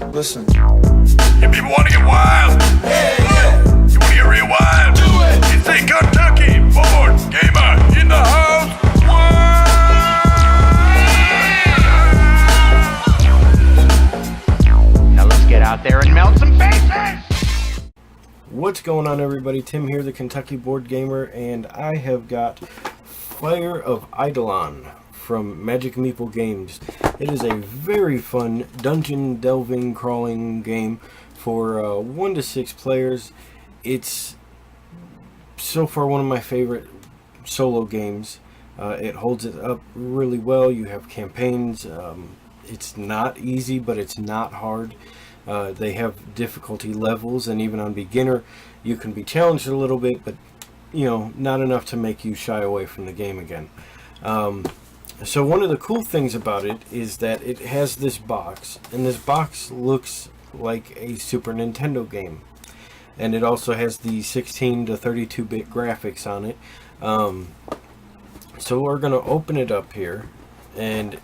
Listen. You people want to get wild? Yeah. You want to get real wild? Do it. It's a Kentucky board gamer in the house. Now let's get out there and melt some faces. What's going on, everybody? Tim here, the Kentucky board gamer, and I have got Fire of Eilodon from Magic Meeple Games. It is a very fun dungeon delving crawling game for 1 to 6 players. It's so far one of my favorite solo games. It holds it up really well. You have campaigns. It's not easy, but it's not hard. They have difficulty levels, and even on beginner you can be challenged a little bit, but not enough to make you shy away from the game again. So one of the cool things about it is that it has this box, and this box looks like a Super Nintendo game, and it also has the 16 to 32-bit graphics on it. So we're going to open it up here, and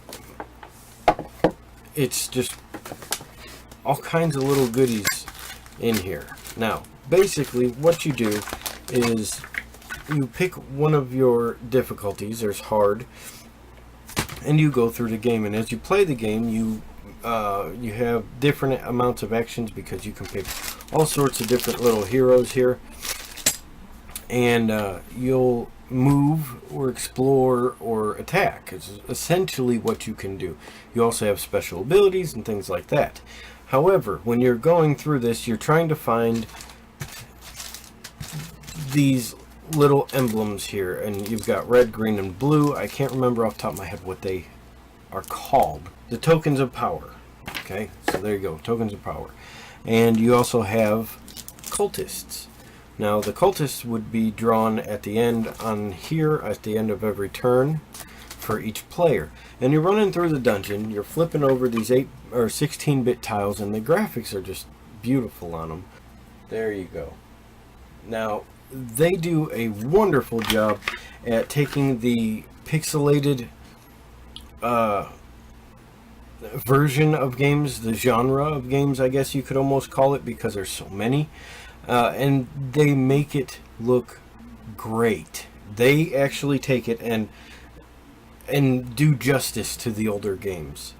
it's just all kinds of little goodies in here. Now, basically what you do is you pick one of your difficulties. There's hard, and you go through the game, and as you play the game, you have different amounts of actions because you can pick all sorts of different little heroes here, and you'll move or explore or attack. It's essentially what you can do. You also have special abilities and things like that. However, when you're going through this, you're trying to find these little emblems here, and you've got red, green, and blue. I can't remember off the top of my head what they are called. The tokens of power. Okay, so there you go, tokens of power. And you also have cultists. Now, the cultists would be drawn at the end on here, at the end of every turn for each player. And you're running through the dungeon, you're flipping over these 8 or 16-bit tiles, and the graphics are just beautiful on them. There you go. Now, they do a wonderful job at taking the pixelated version of games, the genre of games, I guess you could almost call it, because there's so many, and they make it look great. They actually take it and do justice to the older games.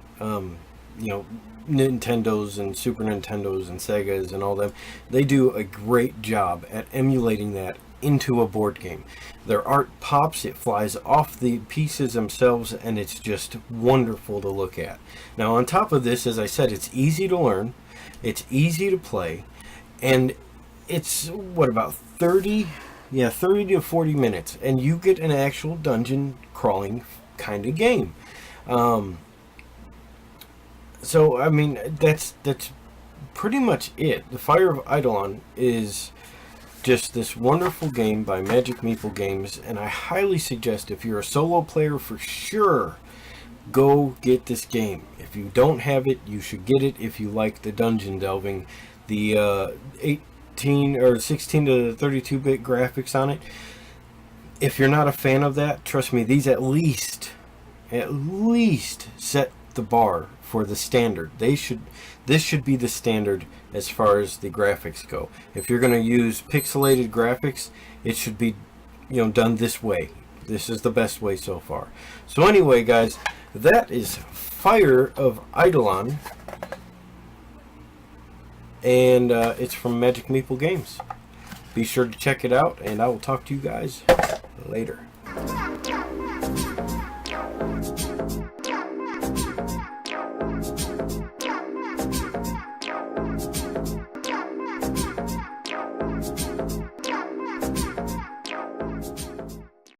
Nintendos and Super Nintendos and Segas and all them, they do a great job at emulating that into a board game. Their art pops, it flies off the pieces themselves, and it's just wonderful to look at. Now, on top of this, as I said, it's easy to learn, it's easy to play, and it's about 30 to 40 minutes, and you get an actual dungeon crawling kind of game. So, I mean, that's pretty much it. The Fire of Eidolon is just this wonderful game by Magic Meeple Games, and I highly suggest, if you're a solo player, for sure, go get this game. If you don't have it, you should get it if you like the dungeon delving. The 18 or 16 to 32-bit graphics on it. If you're not a fan of that, trust me, these at least set the bar for the standard. This should be the standard as far as the graphics go. If you're going to use pixelated graphics, it should be done this way. This is the best way so far. So anyway, guys, that is Fire of Eidolon, and it's from Magic Meeple Games. Be sure to check it out, and I will talk to you guys later.